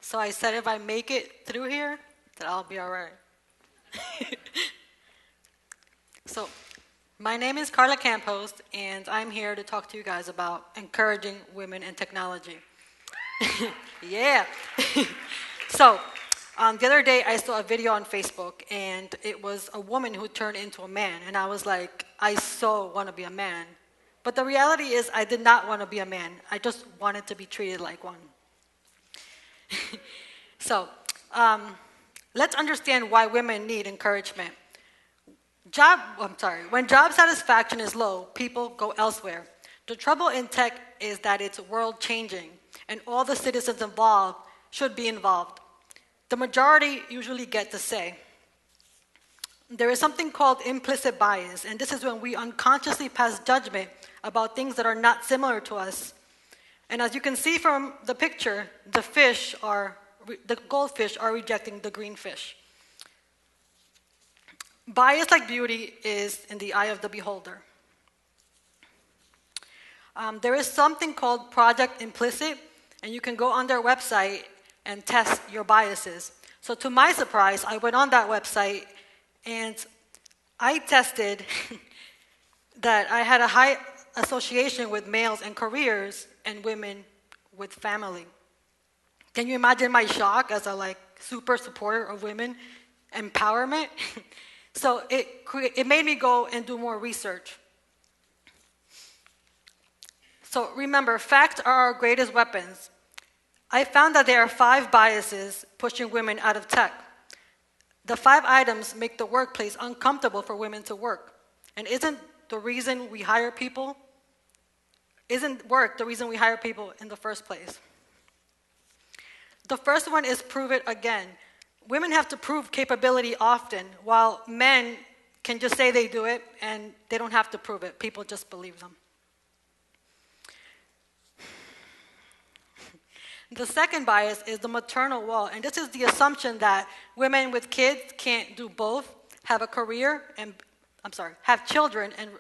So I said if I make it through here, that I'll be all right. So my name is Karla Campos, and I'm here to talk to you guys about encouraging women in technology. Yeah. So the other day I saw a video on Facebook, and it was a woman who turned into a man, and I was like, I so want to be a man. But the reality is I did not want to be a man. I just wanted to be treated like one. So let's understand why women need encouragement. When job satisfaction is low, people go elsewhere. The trouble in tech is that it's world-changing, and all the citizens involved should be involved. The majority usually get the say. There is something called implicit bias, and this is when we unconsciously pass judgment about things that are not similar to us. And as you can see from the picture, the goldfish are rejecting the green fish. Bias, like beauty, is in the eye of the beholder. There is something called Project Implicit, and you can go on their website and test your biases. So to my surprise, I went on that website and I tested that I had a high association with males and careers and women with family. Can you imagine my shock as a super supporter of women empowerment? So it made me go and do more research. So remember, facts are our greatest weapons. I found that there are 5 biases pushing women out of tech. The 5 items make the workplace uncomfortable for women to work. And isn't work the reason we hire people in the first place? The first one is prove it again. Women have to prove capability often, while men can just say they do it and they don't have to prove it. People just believe them. The second bias is the maternal wall, and this is the assumption that women with kids can't do both, have children and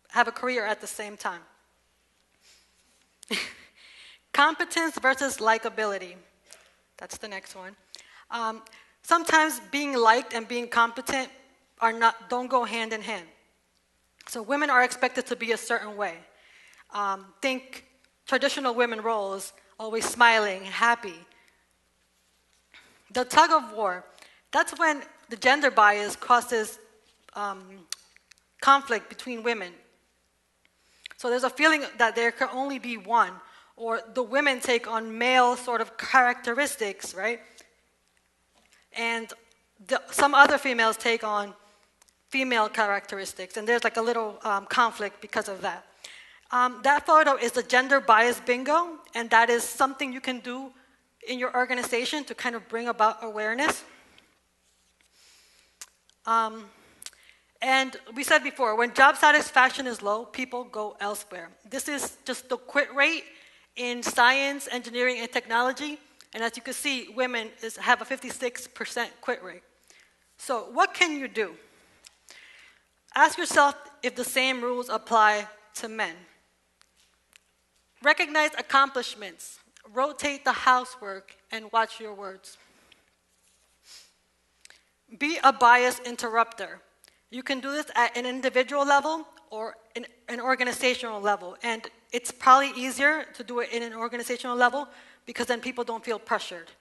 have a career at the same time. Competence versus likability. That's the next one. Sometimes being liked and being competent don't go hand in hand. So women are expected to be a certain way. Think traditional women roles, always smiling, happy. The tug of war, that's when the gender bias causes conflict between women. So there's a feeling that there can only be one, or the women take on male sort of characteristics, right? And some other females take on female characteristics, and there's a little conflict because of that. That photo is the gender bias bingo, and that is something you can do in your organization to kind of bring about awareness. And we said before, when job satisfaction is low, people go elsewhere. This is just the quit rate in science, engineering, and technology. And as you can see, women have a 56% quit rate. So what can you do? Ask yourself if the same rules apply to men. Recognize accomplishments. Rotate the housework and watch your words. Be a bias interrupter. You can do this at an individual level or an organizational level. And it's probably easier to do it in an organizational level because then people don't feel pressured.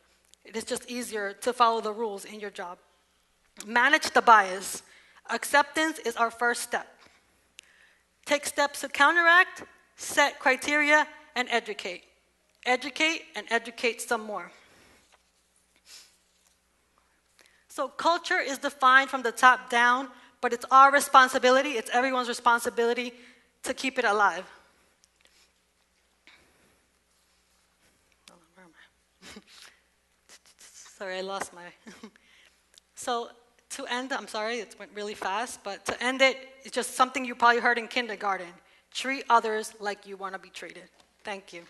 It is just easier to follow the rules in your job. Manage the bias. Acceptance is our first step. Take steps to counteract, set criteria, and educate. Educate and educate some more. So culture is defined from the top down, but it's our responsibility, it's everyone's responsibility to keep it alive. Where am I? Sorry, I lost my... So to end, I'm sorry, it went really fast, but to end it, it's just something you probably heard in kindergarten. Treat others like you want to be treated. Thank you.